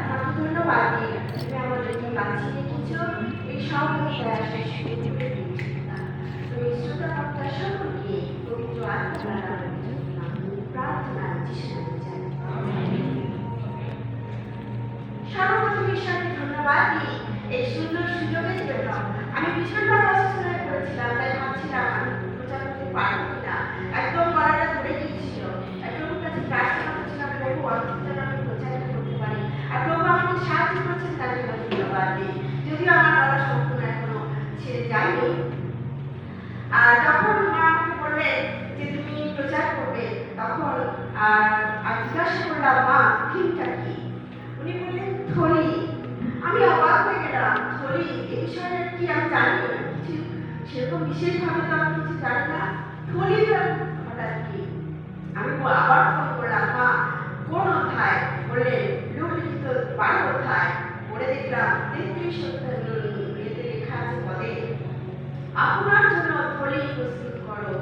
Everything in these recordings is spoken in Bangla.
তোমাকে ধন্যবাদ দিই। তুমি আমাদেরকে বাঁচিয়ে রেখেছো এই সব প্রয়াসের সুযোগ করে দিয়েছো না। তুমি শ্রোতা বক্তা সকলকে পবিত্র আত্মা দ্বারা প্রার্থনা যিশু নামে চাই। সর্বপ্রথম ঈশ্বরকে ধন্যবাদ দিই এই সুন্দর সুযোগের জন্য। আমি ভীষণভাবে অসুস্থ হয়ে পড়েছিলাম, তাই ভাবছিলাম আমি প্রচার করতে পারবো কিনা। একদম গলাটা ধরে গিয়েছিল। প্রভুর কাছে প্রার্থনা করছিলাম, প্রভু অন্তত যেন আমি প্রচারটা করতে পারি। আর প্রভু আমাকে সাহায্য করেছেন, তার জন্য ধন্যবাদ দিই। যদিও আমার গলা সম্পূর্ণ এখনো ছেড়ে যায়নি। আর যখন মা আমাকে বললেন যে তুমি প্রচার করবে, তখন জিজ্ঞাসা করলাম, মা থিমটা কি? উনি বললেন থলি। আমি অবাক হয়ে গেলাম, থলি এই বিষয়ে কি আমি জানি না, কিছু সেরকম বিশেষভাবে তো আমি কিছু জানি না। থলি হঠাৎ কি? আমি আবার ফোন করলাম, মা কোন অধ্যায়? বললেন লুক লিখিত 12 অধ্যায়। পড়ে দেখলাম 33 এতে লেখা আছে পদে, আপনার জন্য থলি প্রস্তুত করো।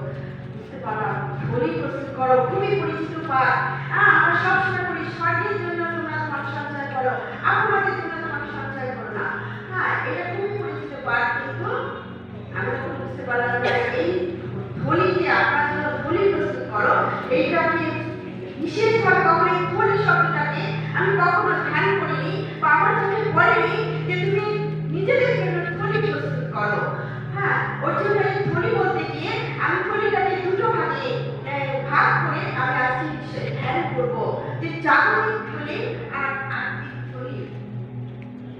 বুঝতে পারলাম, থলি প্রস্তুত করো খুবই পরিচিত পাঠ। আমরা সবসময় বলি স্বর্গের জন্য তোমরা তোমার সঞ্চয় করো, আপনাদের জন্য তোমার সঞ্চয় করো না। এটা খুবই পরিচিত পাঠ, কিন্তু আমি তখন বুঝতে পারলাম এই থলিকে আপনার জন্য থলি প্রস্তুত করো, এইটাকে বিশেষভাবে কখনো এই থলি শব্দটাকে আমি কখনো ধ্যান করিনি বা আমার চোখে পড়েনি যে তুমি নিজেদের জন্য থলি প্রস্তুত করো। ওর জন্য এই থলি বলতে গিয়ে আমি থলিটাকে দুটো ভাগে ভাগ করে আমি আজকে ধ্যান করবো যে জাগতিক থলি আর আত্মিক থলি।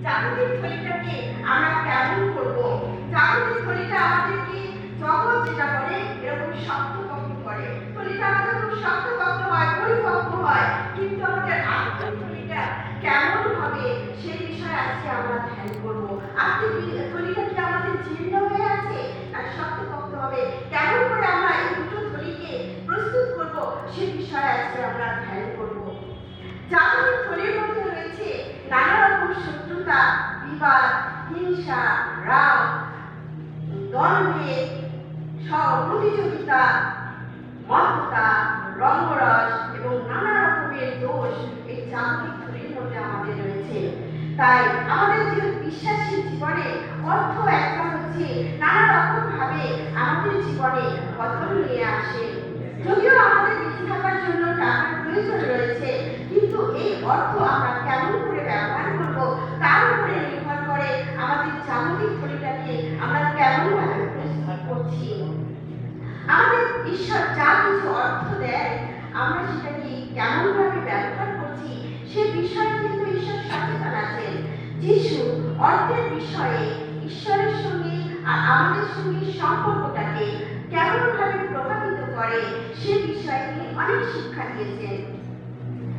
জাগতিক থলিটাকে আমরা কেমন করবো? জাগতিক থলিটা আমাদেরকে জগৎ যেটা করে এরকম শক্তপোক্ত করে, থলিটা আমাদের খুব শক্তপোক্ত হয়, পরিপক্ক হয়, কিন্তু আমাদের আত্মিক থলিটা কেমন হবে সেই বিষয়ে আজকে আমরা ধ্যান করবো। আত্মিক থলিটা কি আমাদের জীর্ণ হয়ে আছে না শক্তপোক্ত হবে? কেমন করে আমরা এই দুটো থলিকে প্রস্তুত করবো সেই বিষয়ে আজকে আমরা ধ্যান করবো। জাগতিক থলির মধ্যে রয়েছে নানা রকম শত্রুতা, বিবাদ, হিংসা, রাগ, দ্বন্দ্ব, প্রতিযোগিতা, মত্ততা, রঙ্গরস এবং নানা রকমের দোষ এই জাগতিক থলির মধ্যে আমাদের রয়েছে। তাই আমাদের যে বিশ্বাসী জীবনে অর্থ একটা হচ্ছে নানা রকম ভাবে আমাদের জীবনে পতন নিয়ে আসে। যদিও আমাদের বেঁচে থাকার জন্য টাকার প্রয়োজন রয়েছে, কিন্তু এই অর্থ আমরা কেমন করে ব্যবহার করব তার উপরে নির্ভর করে আমাদের জাগতিক থলিটাকে আমরা কেমন ভাবে প্রস্তুত করছি। আমাদের ঈশ্বর যা কিছু অর্থ দেয় আমরা সেটাকে কেমন ভাবে ব্যবহার করছি সে বিষয়ে কিন্তু ঈশ্বর সচেতন আছেন। যিশু অর্থের বিষয়ে ঈশ্বরের সঙ্গে আর আমাদের সঙ্গে সম্পর্কটাকে কেমন ভাবে প্রভাবিত করে সে বিষয়ে তিনি অনেক শিক্ষা দিয়েছেন।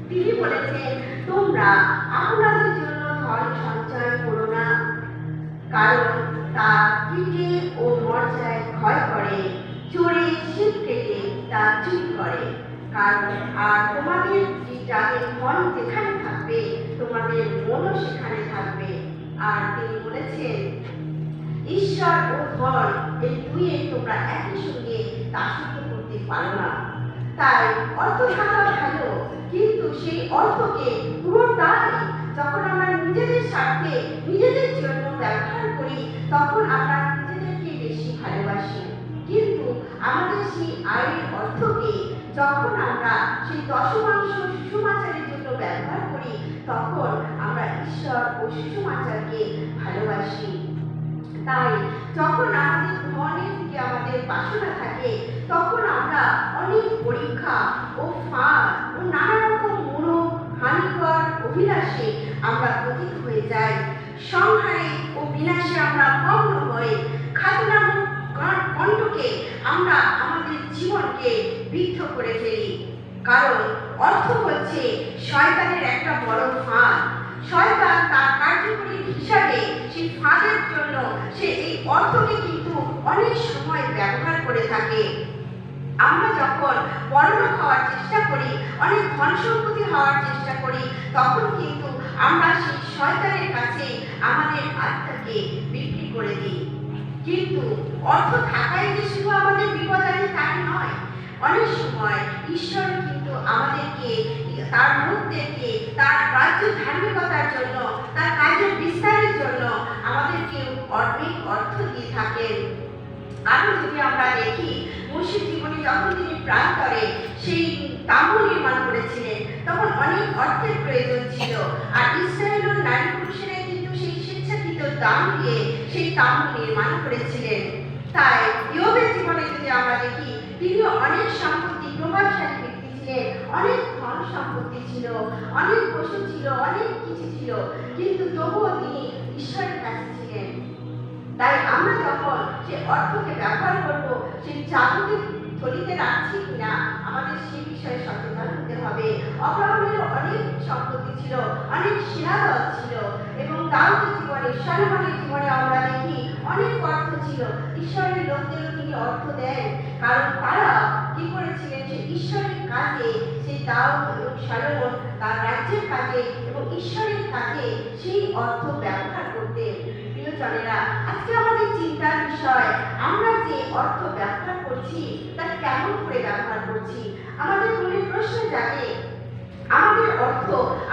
তিনি বলেছেন, তোমরা আপনাদের জন্য ধন সঞ্চয় করো না, কারণ তা কীটে ও মরচায় ক্ষয় করে, চোরে শীত কেটে তা চুরি করে। কারণ আর তোমাদের যাদের ধন যেখানে থাকবে তোমাদের মনও সেখানে থাকবে। আর তিনি বলেছেন, ঈশ্বর ও ধন এই দুইয়ে তোমরা একই সঙ্গে দাসত্ব করতে পারো না। তাই অর্থ থাকা ভালো, কিন্তু সেই অর্থকে পুরোটাই যখন আমরা নিজেদের স্বার্থে নিজেদের জন্য ব্যবহার করি তখন আমরা নিজেদেরকে বেশি ভালোবাসি। কিন্তু আমাদের সেই আয়ের অর্থকে যখন আমরা সেই দশমাংশ সুষমাচারের জন্য ব্যবহার করি তখন আমরা ঈশ্বর ও সুষমাচারকে ভালোবাসি। তাই যখন আমাদের ধনের দিকে আমাদের বাসনা থাকে তখন আমরা অনেক পরীক্ষা ও ফাঁদ ও নানা রকম হানিকর অভিলাষে আমরা পতিত হয়ে যাই। সংহারে ও বিনাশে আমরা মগ্ন হয়ে খাদ্যনামক কণ্ঠকে আমরা আমাদের জীবনকে বিদ্ধ করে ফেলি। কারণ অর্থ হচ্ছে শয়তানের একটা বড় ফাঁদ। শয়তান তার কার্যকরী হিসাবে সেই ফাঁদের জন্য সে এই অর্থকে কিন্তু অনেক সময় ব্যবহার করে থাকে। আমরা যখন বড়লোক হওয়ার চেষ্টা করি, অনেক ধন সম্পত্তি হওয়ার চেষ্টা করি, তখন কিন্তু আমরা সেই শয়তানের কাছে আমাদের আত্মাকে বিক্রি করে দিই। কিন্তু অর্থ থাকাই যে শুধু আমাদের বিপদ আনে তাই নয়। অনেক সময় ঈশ্বর কিন্তু আমাদেরকে তার লোকদেরকে তার রাজ্য ধার্মিকতার জন্য, তার কাজের বিস্তারের জন্য আমাদেরকে অনেক অর্থ দিয়ে থাকেন। আরো যদি আমরা দেখি, মসির জীবনে যখন তিনি প্রান্তরে সেই তাঁবু নির্মাণ করেছিলেন, তখন অনেক অর্থের প্রয়োজন ছিল। আর ইসরায়েলের নারী পুরুষেরা কিন্তু সেই স্বেচ্ছাকৃত দান দিয়ে সেই তাঁবু নির্মাণ করেছিলেন। তাই ইয়োবের জীবনে যদি আমরা দেখি, তিনিও অনেক সম্পত্তি, প্রভাবশালী ব্যক্তি ছিলেন, অনেক ধন সম্পত্তি ছিল, অনেক পশু ছিল, অনেক কিছু ছিল, কিন্তু তবুও তিনি ঈশ্বরের কাছে ছিলেন। তাই আমরা যখন সে অর্থকে ব্যবহার করব, সেই চাবুকের থলিতে রাখছি কিনা আমাদের সেই বিষয়ে সচেতন হতে হবে। অব্রাহামের অনেক সম্পত্তি ছিল, অনেক সেনাদল ছিল, এবং দাউদের জীবনে, সলোমনের জীবনে আমরা দেখি অনেক অর্থ ছিল। ঈশ্বরের লোকদেরও তিনি অর্থ দেন, কারণ তারা কি করেছিলেন, যে ঈশ্বরের কাজে, সেই দাউদ এবং সলোমন তার রাজ্যের কাজে এবং ঈশ্বরের কাজে সেই অর্থ ব্যবহার করতেন। প্রিয়জনেরা, আজকে আমাদের চিন্তার বিষয়, আমরা যে অর্থ ব্যবহার করছি তা কেমন করে ব্যবহার করছি। আমাদের মনে প্রশ্ন জাগে, আমাদের অর্থ,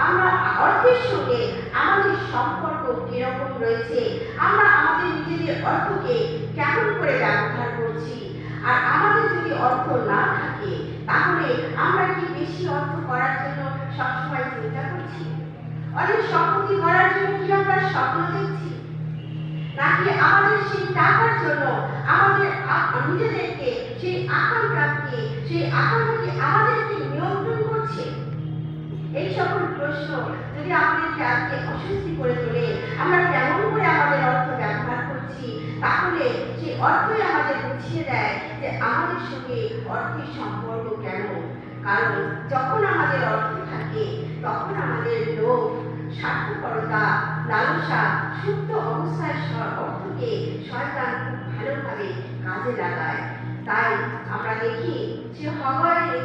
আমরা অর্থের সঙ্গে আমাদের সম্পর্ক কিরকম রয়েছে, আমরা আমাদের নিজেদের অর্থকে কেমন করে ব্যবহার করছি। আর আমাদের যদি অর্থ না থাকে, তাহলে আমরা কি বেশি অর্থ করার জন্য সবসময় চিন্তা করছি? অনেক সম্পত্তি করার জন্য কি আমরা স্বপ্ন দেখছি? নাকি আমাদের সেই টাকার জন্য আমাদের নিজেদেরকে সেই আকাঙ্ক্ষাকে আমাদেরকে নিয়ন্ত্রণ করছে? এই সকল প্রশ্ন যদি আমাদেরকে আজকে অস্বস্তি করে তোলে, আমরা কেমন করে আমাদের অর্থ ব্যবহার করছি, তাহলে সেই অর্থই আমাদের বুঝিয়ে দেয় যে আমাদের সঙ্গে অর্থের সম্পর্ক কেমন। কারণ যখন আমাদের অর্থ থাকে, তখন আমাদের লোভ, স্বার্থপরতা, লালসা, সুপ্ত অবস্থায় অর্থকে শয়তান খুব ভালোভাবে কাজে লাগায়। তাই আমরা দেখি যে হগয়ের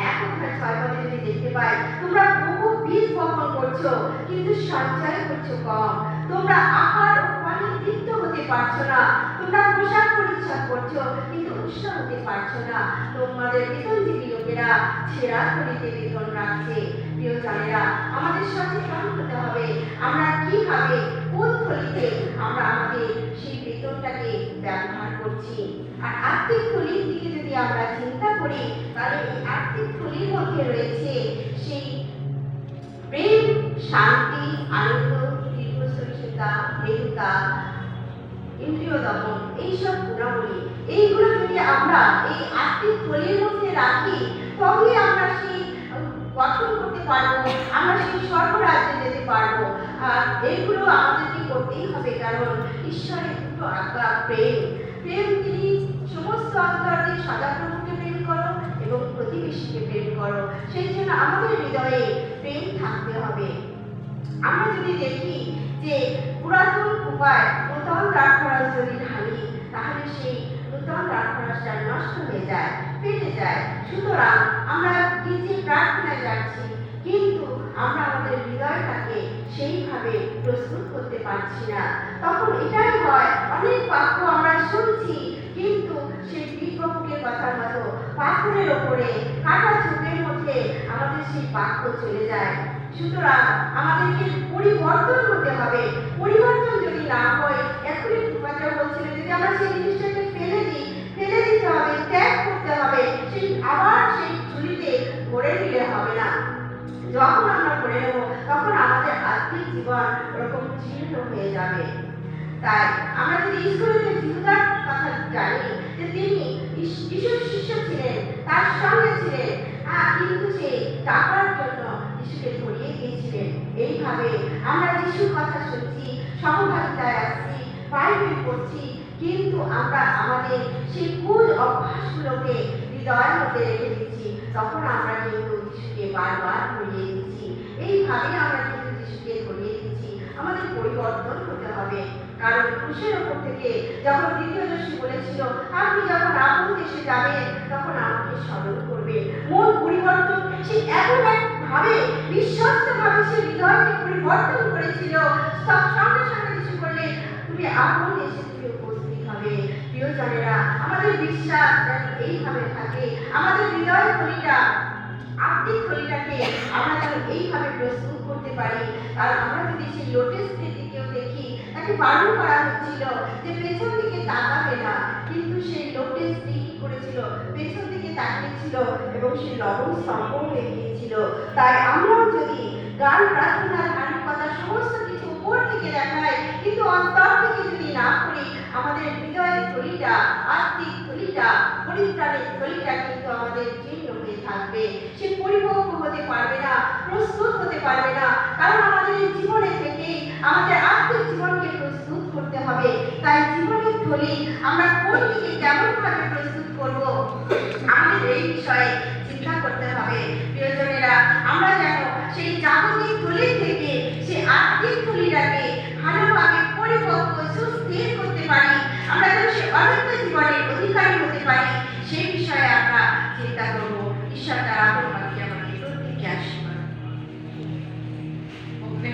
1:6 যদি দেখতে পাই, তোমরা বহু বীজ বপন করছো, কিন্তু সঞ্চয় করছো কম। তোমরা আহার ও পানি তৃপ্ত হতে পারছো না। তোমরা পোশাক পরিচ্ছদ করছো, কিন্তু উষ্ণ হতে পারছো না। তোমাদের বেতনজীবী লোকেরা ছেঁড়া থলিতে বেতন রাখছে। প্রিয়জনেরা, আমাদের সচেতন হতে হবে, আমরা কিভাবে, কোন থলিতে আমরা আমাদের সেই বেতনটাকে ব্যবহার করছি। আর আর্থিক থলির দিকে যদি আমরা চিন্তা করি, তাহলে এই আর্থিক থলির মধ্যে রয়েছে সেই প্রেম, শান্তি, আনন্দ, দীর্ঘসহিষ্ণুতা, মৃদুতা, ইন্দ্রিয় দমন, এইসব গুণাবলী। এইগুলো যদি আমরা এই আর্থিক থলির মধ্যে রাখি, তবেই আমরা সেই গঠন করতে পারবো, আমরা সেই স্বর্গরাজ্যে যেতে পারবো। আর এইগুলো আমাদেরকে করতেই হবে, কারণ ঈশ্বরের দুটো আজ্ঞা, প্রেম। তিনি সমস্ত অন্তর দিয়ে সদাপ্রভুকে প্রেম করো এবং প্রতিবেশীকে প্রেম করো। সেই জন্য আমাদের হৃদয়ে প্রেম থাকতে হবে। আমরা যদি দেখি যে পুরাতন কুপায় নূতন দ্রাক্ষারস যদি ঢালি, তাহলে সেই নূতন দ্রাক্ষারসটা নষ্ট হয়ে যায়, ফেটে যায়। সুতরাং আমরা গির্জে প্রার্থনায় যাচ্ছি, কিন্তু আমরা আমাদের হৃদয়টাকে সেইভাবে প্রস্তুত করতে পারছি না। তখন এটাই হয়, অনেক বাক্য আমরা শুনছি, কিন্তু সেই বিজ্ঞপকের কথার মতো পাথরের ওপরে কাটা চোখের মধ্যে আমাদের সেই বাক্য চলে যায়। সুতরাং আমাদেরকে পরিবর্তন হতে হবে। পরিবর্তন যদি না হয়, এখনই কৃপাচার বলছিলেন, যদি আমরা সেই জিনিসটাকে ফেলে দিতে হবে, ত্যাগ করতে হবে, সেই আবার সেই ঝুলিতে ভরে নিলে হবে না। যখন আমরা ভরে নেব, তখন আমাদের আত্মিক জীবন ওরকম জীর্ণ হয়ে যাবে। তাই আমরা যদি স্কুলে যিহুদার কথা জানি, যে তিনি যিশুর শিষ্য ছিলেন, তার সঙ্গে ছিলেন, কিন্তু সে টাকার জন্য যিশুকে ধরিয়ে দিয়েছিলেন। এইভাবে আমরা যিশুর কথা শুনছি, সহভাগিতায় আসছি, বাইবেল পড়ছি, কিন্তু আমরা আমাদের সেই কুল অভ্যাসগুলোকে হৃদয়ের মধ্যে রেখে দিচ্ছি। তখন আমরা কিন্তু যিশুকে বারবার ধরিয়ে দিচ্ছি। এইভাবে আমরা কিন্তু যিশুকে ধরিয়ে দিচ্ছি। আমাদের পরিবর্তন হতে হবে, কারণ ক্রুশের ওপর থেকে যখন দ্বিতীয়দর্শী বলেছিল, আপনি যখন আপন দেশে যাবেন, তখন আমাকে স্মরণ করবেন। মন পরিবর্তন, সে এমন একভাবে বিশ্বস্তভাবে সে হৃদয়কে পরিবর্তন করেছিল, সঙ্গে সঙ্গে যিশু বললেন, তুমি আপন দেশে তুমি উপস্থিত হবে। প্রিয়জনেরা, আমাদের বিশ্বাস যেন এইভাবে থাকে, আমাদের হৃদয় থলিটা, আত্মিক থলিটাকে আমরা যেন এইভাবে প্রস্তুত করতে পারি। কারণ আমরা যদি সেই লোটেসটির দিকেও দেখি, তাকে বারণ করা হচ্ছিল যে পেছন দিকে তাকাবে না, কিন্তু সেই লোটেসটি কি করেছিল, পেছন দিকে তাকিয়েছিল এবং সেই লবণ স্তম্ভ হয়ে গিয়েছিল। তাই আমরাও যদি গান, প্রার্থনা, ধার্মিকতা সমস্ত কিছু উপর থেকে দেখাই, কিন্তু অন্তর থেকে যদি না করি, আমাদের হৃদয়ের থলিটা, আত্মিক থলিটা, পরিত্রাণের থলিটা কিন্তু আমাদের জীর্ণ হয়ে থাকবে। সে পরিপক্ব হতে পারবে না, প্রস্তুত হতে পারবে না। কারণ আমাদের এই জীবনে থেকেই আমাদের আত্মিক জীবনকে প্রস্তুত করতে হবে। তাই জীবনের থলি আমরা কোন দিকে কেমন ভাবে প্রস্তুত করব, আমাদের এই বিষয়ে চিন্তা করতে হবে। প্রিয়জনেরা, আমরা যেন সেই জাগতিক থলি থেকে সেই আত্মিক থলিটাকে ভালোভাবে পরিপক্ব, সুস্থির করতে পারি, আমরা যেন সে অনন্ত জীবনের অধিকারী হতে পারি, সেই বিষয়ে আমরা চিন্তা করব। ঈশ্বর তার আদর বাক্যে আমাকে প্রত্যেককে আশীর্বাদ। ওকে,